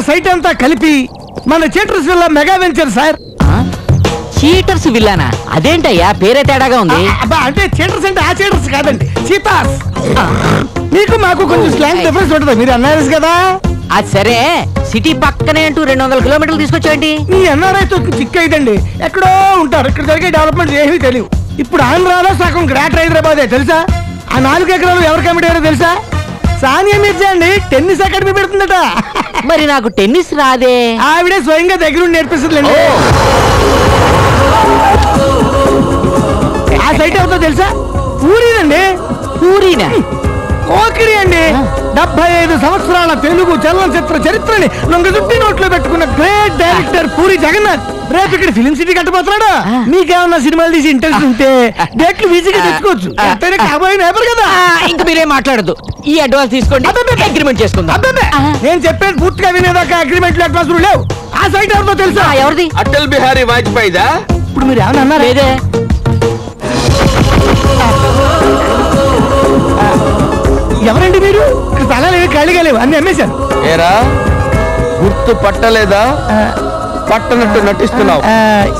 Site అంతా కలిపి మన cheaters villa mega venture sir. Cheaters విల్లానా? అదేంటయ్యా పేరే తేడాగా ఉంది. అంటే చీటర్స్ అంటే ఆ చీటర్స్ కాదండి, చీతాస్. మీకు మాకు కొంచెం స్లాంగ్ డిఫరెన్స్ ఉంటుంది, మీరు అన్నారు కదా. అది సరే, సిటీ పక్కనే అంటూ 200 కిలోమీటర్లు తీసుకొచ్చేయండి. ఈ ఎన్ఆర్ఐతో చిక్ అయిదండి, ఎక్కడో ఉంటారు, ఇక్కడ జరిగే డెవలప్మెంట్ ఏమీ తెలియవు. ఇప్పుడు ఆంధ్రాలో సగం గ్రేటర్ హైదరాబాదే తెలుసా? ఆ 4 ఎకరాలు ఎవరు కమిటారో తెలుసా? సానియా మిర్జా అండి, టెన్నిస్ అకాడమీ పెడుతుందట. మరి నాకు టెన్నిస్ రాదే. ఆవిడే స్వయంగా దగ్గరుండి నేర్పిస్తుందండి. ఆ సైట్ అవుతుందో తెలుసా? పూరీనండి. పూరీనా? ఓకిరి అండి. 75 సంవత్సరాల తెలుగు చలనచిత్ర చరిత్రని లొంగజుట్టి నోట్లో పెట్టుకున్న గ్రేట్ డైరెక్టర్ పూరి జగన్నాథ్ రేపు ఇక్కడ ఫిలిం సిటీ కట్టబోతున్నాడు. మీకేమన్నా సినిమాలు తీసి ఇంట్రెస్ట్ ఉంటే డేట్లు ఈజీగా తెచ్చుకోవచ్చు. కాబోయే నేపర్ కదా. ఇంకా మీరేం మాట్లాడదు, ఈ అడ్వాన్స్ తీసుకోండి, అగ్రిమెంట్ చేసుకుందాం. నేను చెప్పేది పూర్తిగా వినేదాకా అగ్రిమెంట్ అడ్వాన్స్ లేవు. ఆ సైట్ ఎవరితో తెలుసా? ఎవరిది? అటల్ బిహారీ వాజ్పేయిదా? ఇప్పుడు మీరు ఏమన్నా అన్నారా? లేదే. ఎవరండి మీరు? స్థలాలు ఖాళీగా లేవు, అన్ని అమ్మేశారు. ఏరా గుర్తు పట్టలేదా? పట్టనట్టు నటిస్తున్నావు.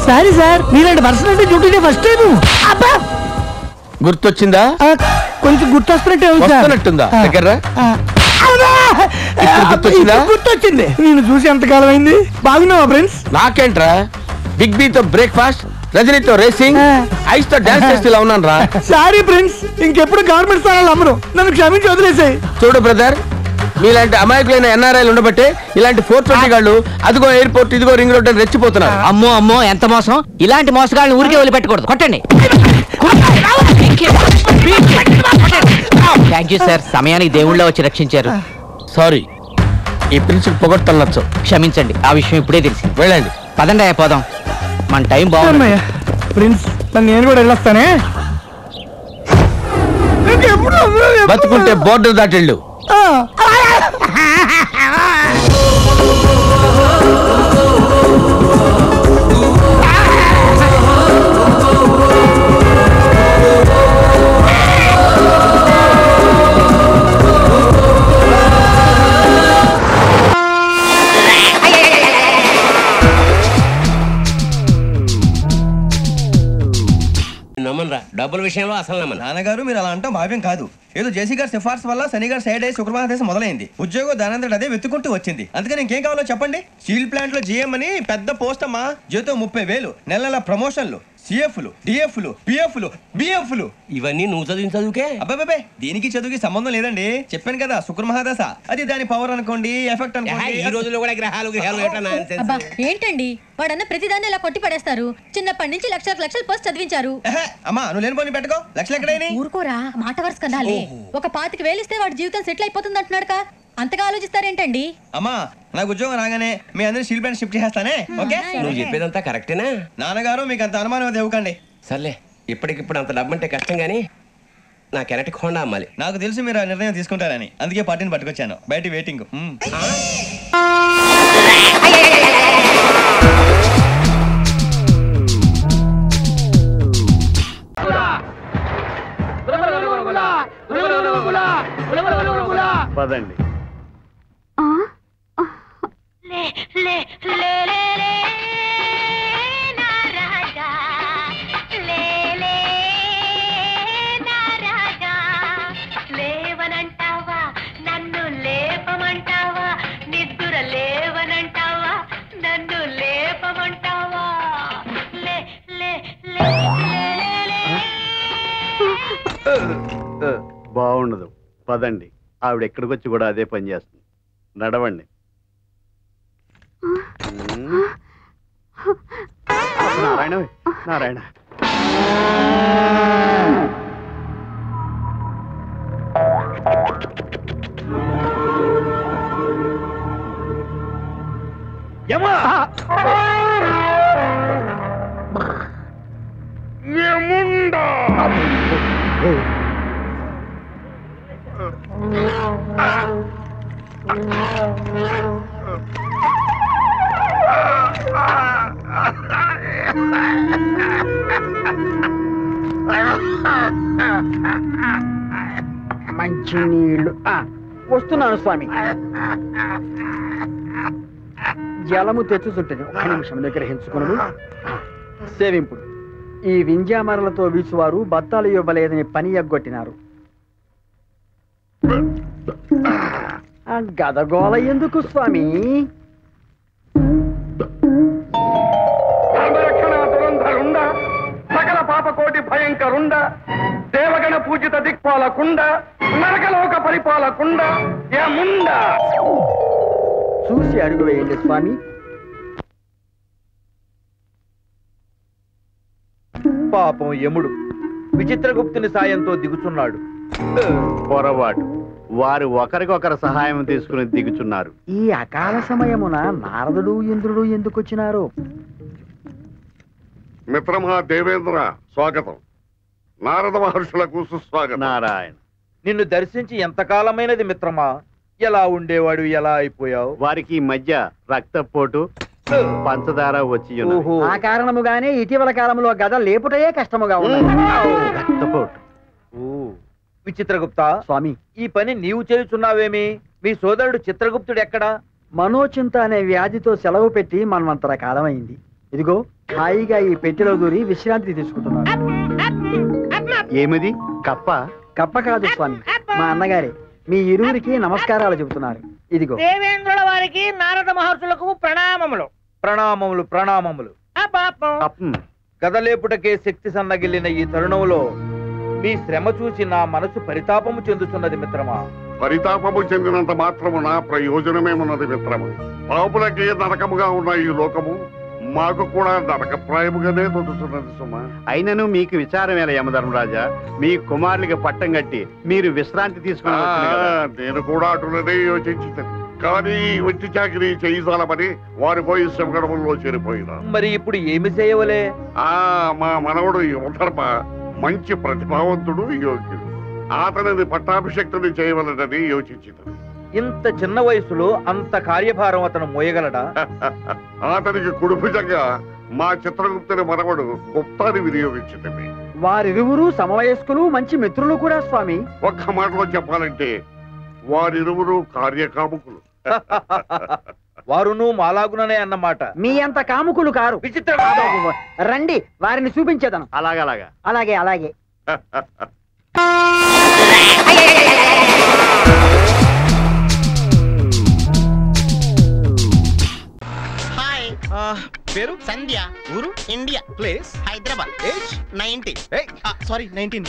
సారీ సార్, మీలాంటి పర్సనాలిటీ డ్యూటీ ఫస్ట్ టైం. గుర్తొచ్చిందా? కొంచెం గుర్తొస్తున్నట్టుందా? దగ్గర గుర్తొచ్చింది. నేను చూసి ఎంతకాలం అయింది. బాగున్నావా ఫ్రెండ్స్? నాకేంట్రా, బిగ్ బి తో బ్రేక్ఫాస్ట్, రజనీతో రేసింగ్, ఐస్ తో డాన్స్ చేస్తూ ఉన్నాను రా. సారీ ఫ్రెండ్స్, ఇంకెప్పుడు గవర్నమెంట్ స్థానాలు అమ్మరు, నన్ను క్షమించి వదిలేసాయి. చూడు బ్రదర్, మీలాంటి అమాయకులైన ఎన్ఆర్ఐలు ఉండబట్టే ఇలాంటి 420 గాళ్ళు అదిగో ఎయిర్పోర్ట్, ఇదిగో రింగ్ రోడ్ అని రెచ్చిపోతున్నారు. అమ్మో అమ్మో, ఎంత మోసం! ఇలాంటి మోసగాళ్ళని ఊరికే వదిలిపెట్టకూడదు. కొట్టండి. థ్యాంక్ యూ సార్, సమయానికి దేవుళ్ళ వచ్చి రక్షించారు. సారీ, ఈ ప్రిన్సిపల్ పొగడ్తలు నచ్చవు. క్షమించండి, ఆ విషయం ఇప్పుడే తెలిసింది. వెళ్ళండి. పదండి అయ్యా, పోదాం. మన టైం బాగుంది. ప్రిన్స్, నేను కూడా వెళ్ళొస్తానే. బతుకుంటే బోర్డర్ దాటిళ్ళు. నమ్మనరా, డబ్బుల విషయంలో అసలు నమ్మను. నాన్నగారు మీరు అలా అంటాం భావ్యం కాదు. ఏదో జేసీ గారి సిఫార్సు వల్ల శని గారు సైడ్ అయ్యి శుక్రవారం మొదలైంది. ఉద్యోగం దానంతటి అదే వెతుకుంటూ వచ్చింది. అందుకని ఇంకేం కావాలో చెప్పండి. స్టీల్ ప్లాంట్ లో జీఎం అని పెద్ద పోస్ట్ అమ్మా, జీతం 30,000, నెల నెల ప్రమోషన్లు, సిఎఫ్లు, డిఎఫ్లు, పిఎఫ్లు, బిఎఫ్లు. ఇవన్నీ నువ్వు చదివిన చదువుకే. అబ్బాబే, దీనికి చదువుకి సంబంధం లేదండి. చెప్పాను కదా, శుక్ర మహాదశ, అది దాని పవర్ అనుకోండి, ఎఫెక్ట్ అనుకోండి. ఈ రోజుల్లో కూడా గ్రహాలు ఏంటండి వాడన్న ప్రతిదాన్ని ఇలా కొట్టి పడేస్తారు. చిన్నప్పటి నుంచి లక్షలు పోస్ట్ చదివించారు. అమ్మా, నువ్వు లేని పోనీ పెట్టుకో. లక్షలు ఎక్కడైనా ఊరుకోరా, మాట వరుస కదాలే. ఒక 25,000 ఇస్తే వాడి జీవితం సెటిల్ అయిపోతుంది అంటున్నాడుగా, అంతగా ఆలోచిస్తారేంటండి? అమ్మా, నాకు ఉద్యోగం రాగానే మీ అందరూ స్టీల్ ప్లాంట్ షిఫ్ట్ చేస్తానే. ఓకే, నువ్వు చెప్పేదంతా కరెక్టేనా? నాన్నగారు మీకు అంత అనుమానం అది ఇవ్వకండి. సర్లే, ఇప్పటికిప్పుడు అంత డబ్బు అంటే కష్టం గానీ నా కెనటిక్ హోండా అమ్మాలి. నాకు తెలుసు మీరు ఆ నిర్ణయం తీసుకుంటారని, అందుకే పార్టీని పట్టుకొచ్చాను. బయట వెయిటింగ్. పదండి. లేవనంటావా, నన్ను లేపమంటావా, నిద్ర లేవనంటావా, నన్ను లేపమంటావా. బాగుండదు, పదండి. ఆవిడ ఎక్కడికి వచ్చి కూడా అదే పని చేస్తుంది. నడవండి. నారాయణ, నారాయణ. మంచి నీళ్ళు వస్తున్నాను స్వామి. జలము తెచ్చుచుంటది. ఒక్క నిమిషం నిగ్రహించుకును. సేవింపుడు ఈ వింజామరలతో వీచువారు బత్తాలు ఇవ్వలేదని పని ఎగ్గొట్టినారు. గదగోళ ఎందుకు స్వామి? సకల పాపకోటి భయంకరుండ దేవగణ పూజిత దిక్పాలకుండ నరకలోక పరిపాలకుండ ఏముండ. చూసి అడుగు వేయండి స్వామి. పాపం యముడు విచిత్రగుప్తుని సాయంతో దిగుచున్నాడు. పొరపాటు, వారు ఒకరికొకరు సహాయం తీసుకుని దిగుచున్నారు. ఈ అకాల సమయమున నారదుడు ఇంద్రుడు ఎందుకు వచ్చినారు? మిత్రమా దేవేంద్ర స్వాగతం. నారద మహర్షులకు సుస్వాగతం. నారాయణ, నిన్ను దర్శించి ఎంతకాలమైనది మిత్రమా? ఎలా ఉండేవాడు, ఎలా అయిపోయావు? వారికి ఈ మధ్య రక్తపోటు పంచదార వచ్చి ఉన్నవి. ఆ కారణముగానే ఇటీవల కాలంలో గద లేపుటయే కష్టముగా ఉన్నది. రక్తపోటు. విచిత్రగుప్త స్వామి, ఈ పని నీవు చేయుచున్నావేమి? మీ సోదరుడు చిత్రగుప్తుడు ఎక్కడా? మనోచింత అనే వ్యాధితో సెలవు పెట్టి మనమంతర కాలమైంది. ఇదిగో హాయిగా ఈ పెట్టెలో దూరి విశ్రాంతి తీసుకుంటున్నాడు. ఏమిది? కప్ప? కప్ప కాదు స్వామి, మా అన్నగారే మీ ఇరువురికి నమస్కారాలు చెబుతున్నారు. ఇదిగో. దేవేంద్రుల వారికి నారద మహర్షులకు ప్రణామములు. ప్రణామములు ప్రణామములు. గదలేపుటకే శక్తి సన్నగిల్లిన ఈ తరుణంలో మీ శ్రమ చూసి నా మనసు పరితాపము చెందుతున్నది మిత్రమా. పరితాపము చెందినంత మాత్రమున ప్రయోజనమేమున్నది మిత్రమా? పాపులకి నరకముగా ఉన్న ఈ లోకము మాకు కూడా నరకప్రాయముగానే తోచుతున్నది సుమా. అయినను మీకు విచారం ఎలా యమధర్మరాజా? మీ కుమారులకి పట్టం కట్టి మీరు విశ్రాంతి తీసుకుని నేను కూడా అటులనే యోచించింది. కానీ వచ్చి చాకరీ చేయించాలమని వారి పోయి శ్రమగడముల్లో చేరిపోయినా. మరి ఇప్పుడు ఏమి చేయవలే? మా మనవడు యువధర్మ మంచి ప్రతిభావంతుడు, యోగ్యుడు. అతనిని పట్టాభిషక్తుని చేయవలనని యోచించింది. ఇంత చిన్న వయసులో అంత కార్యభారం అతను మోయగలడా? అతనికి కుడిభుజంగా మా చిత్రగుప్తుని మనవడు గుప్తాన్ని వినియోగించింది. వారిరువురు సమవయస్కులు, మంచి మిత్రులు కూడా స్వామి. ఒక్క మాటలో చెప్పాలంటే వారిరువురు కార్యకాముకులు. వారును మాలాగుననే అన్నమాట. మీ అంత కాముకులు కారు. విచిత్ర రండి, వారిని చూపించేదను. అలాగలాగా. అలాగే అలాగే. పేరు సంధ్య, ఊరు India, place Hyderabad, age 19. Sorry 19.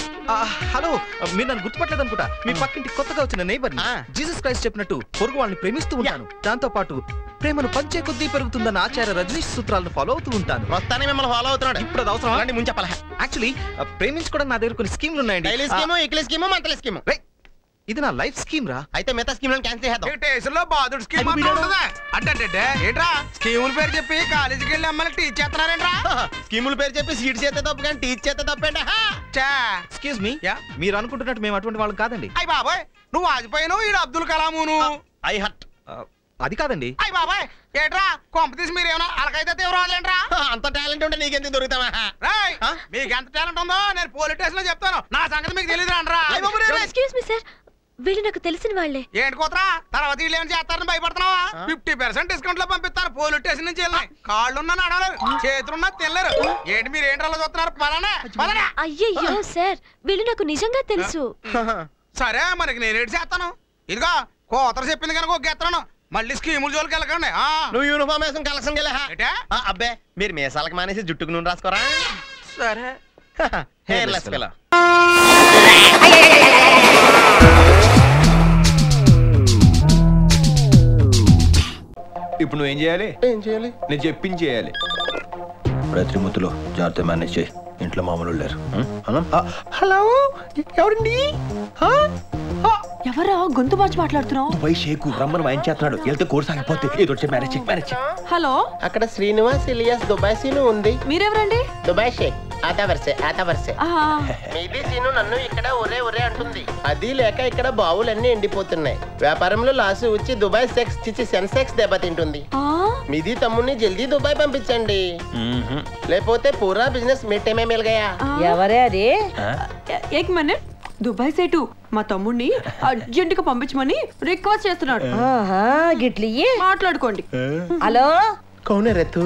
Hello, మీరు నన్ను గుర్తుపట్టలేదు అనుకుంటా. మీ పక్కింటి కొత్తగా వచ్చిన నైబర్. జీసస్ క్రైస్ట్ చెప్పినట్టు పొరుగు వాళ్ళని ప్రేమిస్తూ ఉంటాను. దాంతో పాటు ప్రేమను పంచే కొద్దీ పెరుగుతుందన్న ఆచార్య రజనీష్ సూత్రాలను ఫాలో అవుతూ ఉంటాను. ప్రస్తుతాన్ని మిమ్మల్ని ఫాలో అవుతున్నాడు. ఇప్పుడు అది అవసరం ముందు చెప్పాలి. యాక్చువల్లీ ప్రేమించుకోవడం నా దగ్గర కొన్ని స్కీమ్లు ఉన్నాయండి. Daily scheme, weekly scheme, monthly scheme. ఇది నా లైఫ్ స్కీమ్ రా. అయితే మిగతా స్కీమ్ క్యాన్సిల్ చేద్దాం. స్టేషన్లో బాధుడు స్కీమ్ అంటే ఏంట్రా? స్కీముల పేరు చెప్పి కాలేజీకి వెళ్ళి అమ్మని టీచ్ చేస్తున్నారేంట్రా? స్కీముల పేరు చెప్పి సీట్ చేస్తే తప్పు కానీ టీచ్ చేస్తే తప్పేంట. ఎక్స్క్యూజ్ మీ, మీరు అనుకుంటున్నట్టు మేము అటువంటి వాళ్ళం కాదండి. అయ్య బాబాయ్, నువ్వు వాజ్పేయిను, ఈడు అబ్దుల్ కలామును. I hot. అది కాదండి. అయ్య బాబాయ్, ఏట్రా కొంపతీసి మీరేమన్నా అలకైతే తీవ్రవాదులేంట్రా? అంత టాలెంట్ ఉంటే నీకెందుకు దొరుకుతావా? మీకు ఎంత టాలెంట్ ఉందో నేను పోలీస్ స్టేషన్ లో చెప్తాను. నా సంగతి మీకు తెలియదు రా. ఎక్స్క్యూజ్ మీ సార్, వీళ్ళు నాకు తెలిసిన వాళ్ళే. ఏంటి కోతరా, తర్వాత వీళ్ళు ఏమైనా చేస్తారని భయపడుతున్నావా? 50% డిస్కౌంట్ లో పంపిస్తారు. పోలీస్ స్టేషన్ నుంచి వెళ్ళినాయి. కాళ్ళున్నా నడవలేరు, చేతులున్నా తినలేరు. ఏంటి మీరు ఏంటి అలా చూస్తున్నారు? పలానా. అయ్యయ్యో సార్, వీళ్ళు నాకు నిజంగా తెలుసు. సరే, మనకి నేనేటి చేస్తాను. ఇదిగో కోతరు చెప్పింది కనుక ఒకేస్తాను. మళ్ళీ స్కీముల జోలికి వెళ్ళకండి. నువ్వు యూనిఫామ్ వేసుకుని కలెక్షన్ వెళ్ళా. అబ్బే, మీరు మీసాలకు మానేసి జుట్టుకు నూనె రాసుకోరా. సరే, హెయిర్లెస్ పిల్ల. ఇప్పుడు నువ్వేం చేయాలి? నేను చెప్పింది చేయాలి. ప్రతిమూర్తిలో జాగ్రత్త మేనేజ్ చేయి. ఇంట్లో మామూలు లేరు. హలో, ఎవరండి? ఎవరా గొంతు మార్చి మాట్లాడుతున్నావు? దుబాయ్ షేకు రమ్మని వాయిన్ చేస్తున్నాడు. వెళ్తే కోర్స్ ఆగిపోతే ఏదో మ్యారేజ్. హలో, అక్కడ శ్రీనివాస్ ఇలియాస్ దుబాయ్ సీను ఉంది. మీరెవరండి? దుబాయ్ షేక్. ఆతా వరసే. మీది సీను నన్ను ఇక్కడ ఒరే అంటుంది. అది లేక ఇక్కడ బావులన్నీ ఎండిపోతున్నాయి. వ్యాపారంలో లాసు వచ్చి దుబాయ్ సెన్సెక్స్ దెబ్బతింటుంది. మీది తమ్ముడిని జల్దీ దుబాయ్ పంపించండి, లేకపోతే పూరా బిజినెస్ మిట్టే మే మిల్ గయా. ఎవరే అది? ఏక్ మినిట్. దుబాయ్ సేటు మా తమ్ముడిని అర్జెంట్ గా పంపించమని రిక్వెస్ట్ చేస్తున్నాడు. గిట్లి మాట్లాడుకోండి. హలో కౌనే రేతు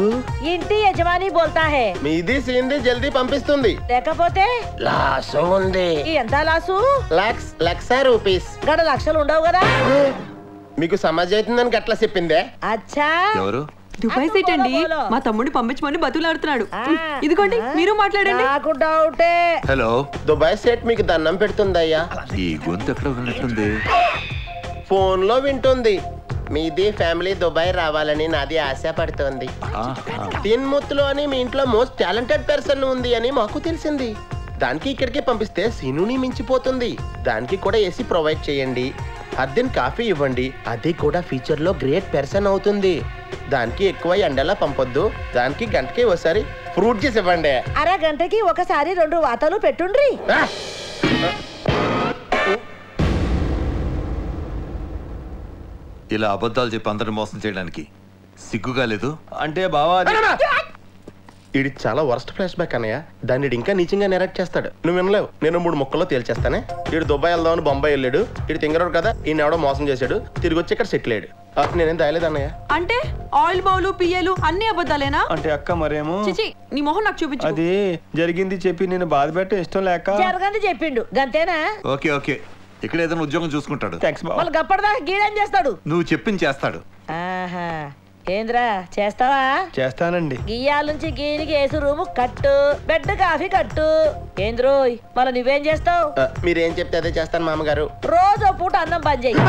ఇంటి యజమాని బోల్తా హే. మీది సీంది జల్దీ పంపిస్తుంది. లేకపోతే లాసు ఉంది. ఎంత లాసు? లక్ష రూపీస్. గడ లక్షలు ఉండవు కదా. మీకు సమాజ్ అవుతుందని గట్లా చెప్పిందే. అచ్చా ఎవరు? దుబాయ్ సేట్ అండి మా తమ్ముడిని పంపించమని బతులాడుతున్నాడు. ఇదిగోండి మీరు మాట్లాడండి. నాకు డౌటే. హలో దుబాయ్ సెట్ మీకు దండం పెడుతుందయ్యా. ఈ గొంతు ఎక్కడ విన్నట్టుంది. ఫోన్ లో వింటుంది. మీది ఫ్యామిలీ దుబాయ్ రావాలని నాది ఆశ పడుతోంది. తిన్ముత్తులో అని మీ ఇంట్లో మోస్ట్ టాలెంటెడ్ పర్సన్ ఉంది అని మాకు తెలిసింది. దానికి ఇక్కడికి పంపిస్తే సీనుని మించిపోతుంది. దానికి కూడా ఏసీ ప్రొవైడ్ చేయండి. అద్దెన్ కాఫీ ఇవ్వండి. అది కూడా ఫ్యూచర్ లో గ్రేట్ పర్సన్ అవుతుంది. దానికి ఎక్కువ ఎండలా పంపొద్దు. దానికి గంటకి ఒకసారి ఫ్రూట్ జ్యూస్ ఇవ్వండి. అరగంటకి ఒకసారి 2 వాతలు పెట్టుండ్రి. ఇలా అబద్ధాలు చెప్పి అందరిని మోసం చేయడానికి సిగ్గుగా లేదు? అంటే బావా ఇది చాలా వర్స్ట్ ఫ్లాష్ బ్యాక్ అన్నయ్య. దాన్ని ఇంకా నీచంగా నెరెక్ట్ చేస్తాడు. నువ్వు వినలేవు. నేను 3 ముక్కల్లో తేల్చేస్తానే. వీడు దుబాయ్ వెళ్దామని బొంబాయి వెళ్ళాడు. వీడు తింగరాడు కదా, ఈయన ఎవడో మోసం చేశాడు. తిరిగి వచ్చి ఇక్కడ సెటిల్ అయ్యాడు. నేనేం దాయలేదు అన్నయ్య. అంటే ఆయిల్ బౌలు పియ్యలు అన్ని అబద్ధాలేనా? అంటే అక్క మరేమో చిచి నీ మొహం నాకు చూపించు. అది జరిగింది చెప్పి నేను బాధ పెట్టే ఇష్టం లేక జరగంది చెప్పిండు గంతేనా? ఓకే ఓకే, ఇక్కడ ఏదైనా ఉద్యోగం చూసుకుంటాడు. వాళ్ళు గప్పటిదాకా గీడేం చేస్తాడు? నువ్వు చెప్పింది చేస్తాడు. ఆహా ఏంద్రా చేస్తావా? చేస్తానండి. గియ్యాల నుంచి గీనికి ఏసు రూము కట్టు, బెడ్ కాఫీ కట్టు. ఏంద్రోయ్ మళ్ళీ నువ్వేం చేస్తావు? మీరేం చెప్తే అదే చేస్తాను మామగారు. రోజు పూట అన్నం పని చెయ్యి.